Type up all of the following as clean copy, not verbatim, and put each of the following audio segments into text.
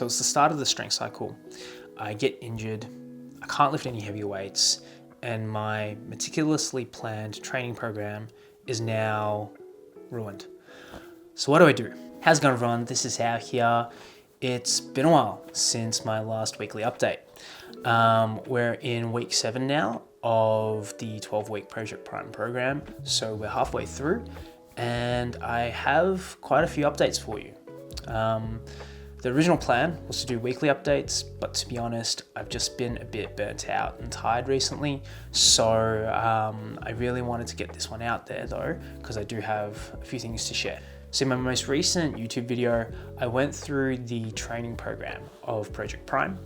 So it's the start of the strength cycle. I get injured, I can't lift any heavy weights, and my meticulously planned training program is now ruined. So what do? How's it going, everyone? This is Hao here. It's been a while since my last weekly update. We're in week 7 now of the 12-week Project Prime program, so we're halfway through, and I have quite a few updates for you. The original plan was to do weekly updates, but to be honest, I've just been a bit burnt out and tired recently, so I really wanted to get this one out there though, because I do have a few things to share. So in my most recent YouTube video, I went through the training program of Project Prime.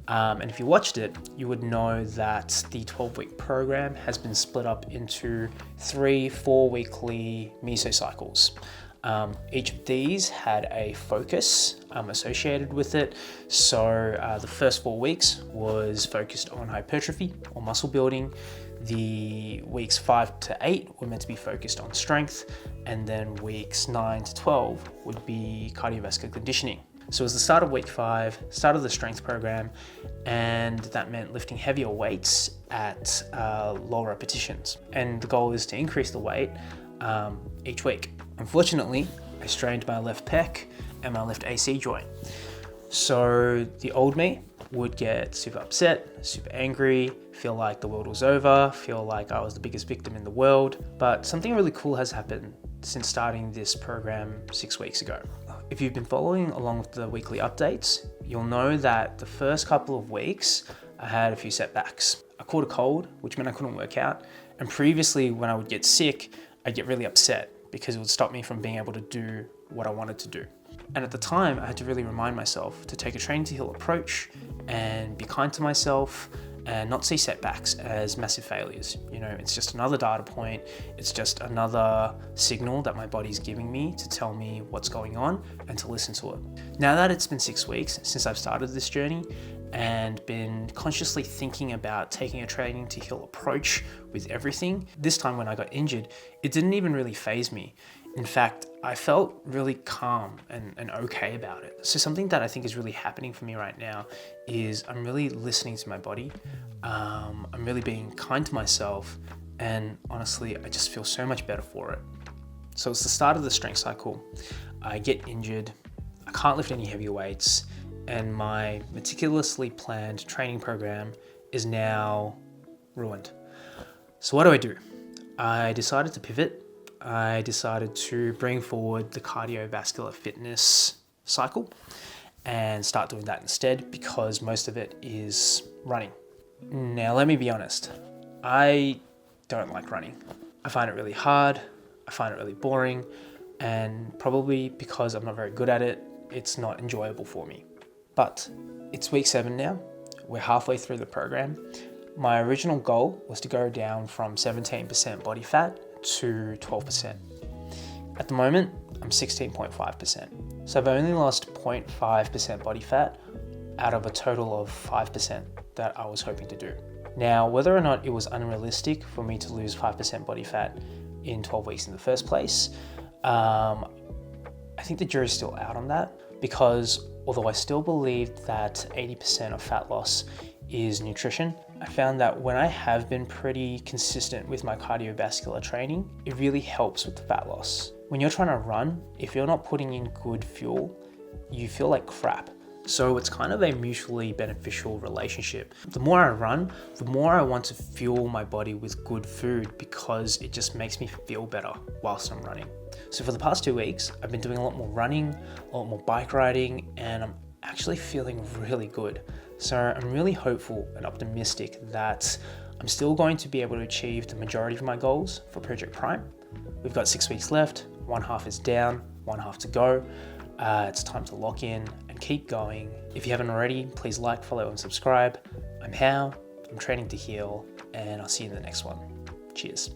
And if you watched it, you would know that the 12-week program has been split up into 3 4-weekly mesocycles. Each of these had a focus associated with it. So the first 4 weeks was focused on hypertrophy or muscle building. The weeks 5 to 8 were meant to be focused on strength, and then weeks 9 to 12 would be cardiovascular conditioning. So it was the start of week 5, start of the strength program, and that meant lifting heavier weights at lower repetitions. And the goal is to increase the weight each week. Unfortunately, I strained my left pec and my left AC joint. So the old me would get super upset, super angry, feel like the world was over, feel like I was the biggest victim in the world. But something really cool has happened since starting this program 6 weeks ago. If you've been following along with the weekly updates, you'll know that the first couple of weeks I had a few setbacks. I caught a cold, which meant I couldn't work out. And previously when I would get sick, I'd get really upset because it would stop me from being able to do what I wanted to do. And at the time, I had to really remind myself to take a training to heal approach and be kind to myself and not see setbacks as massive failures. You know, it's just another data point. It's just another signal that my body's giving me to tell me what's going on and to listen to it. Now that it's been 6 weeks since I've started this journey and been consciously thinking about taking a training to heal approach with everything, this time when I got injured, it didn't even really faze me. In fact, I felt really calm and okay about it. So something that I think is really happening for me right now is I'm really listening to my body. I'm really being kind to myself, and honestly, I just feel so much better for it. So it's the start of the strength cycle. I get injured, I can't lift any heavy weights, and my meticulously planned training program is now ruined. So what do? I decided to pivot. I decided to bring forward the cardiovascular fitness cycle and start doing that instead, because most of it is running. Now, let me be honest. I don't like running. I find it really hard. I find it really boring. And probably because I'm not very good at it, it's not enjoyable for me. But it's week 7 now. We're halfway through the program. My original goal was to go down from 17% body fat to 12%. At the moment, I'm 16.5%. So I've only lost 0.5% body fat out of a total of 5% that I was hoping to do. Now, whether or not it was unrealistic for me to lose 5% body fat in 12 weeks in the first place, I think the jury's still out on that, because although I still believe that 80% of fat loss is nutrition, I found that when I have been pretty consistent with my cardiovascular training, it really helps with the fat loss. When you're trying to run, if you're not putting in good fuel, you feel like crap. So it's kind of a mutually beneficial relationship. The more I run, the more I want to fuel my body with good food, because it just makes me feel better whilst I'm running. So for the past 2 weeks, I've been doing a lot more running, a lot more bike riding, and I'm actually feeling really good. So I'm really hopeful and optimistic that I'm still going to be able to achieve the majority of my goals for Project Prime. We've got 6 weeks left, 1 half is down, 1 half to go. It's time to lock in and keep going. If you haven't already, please like, follow, and subscribe. I'm Hao, I'm training to heal, and I'll see you in the next one. Cheers.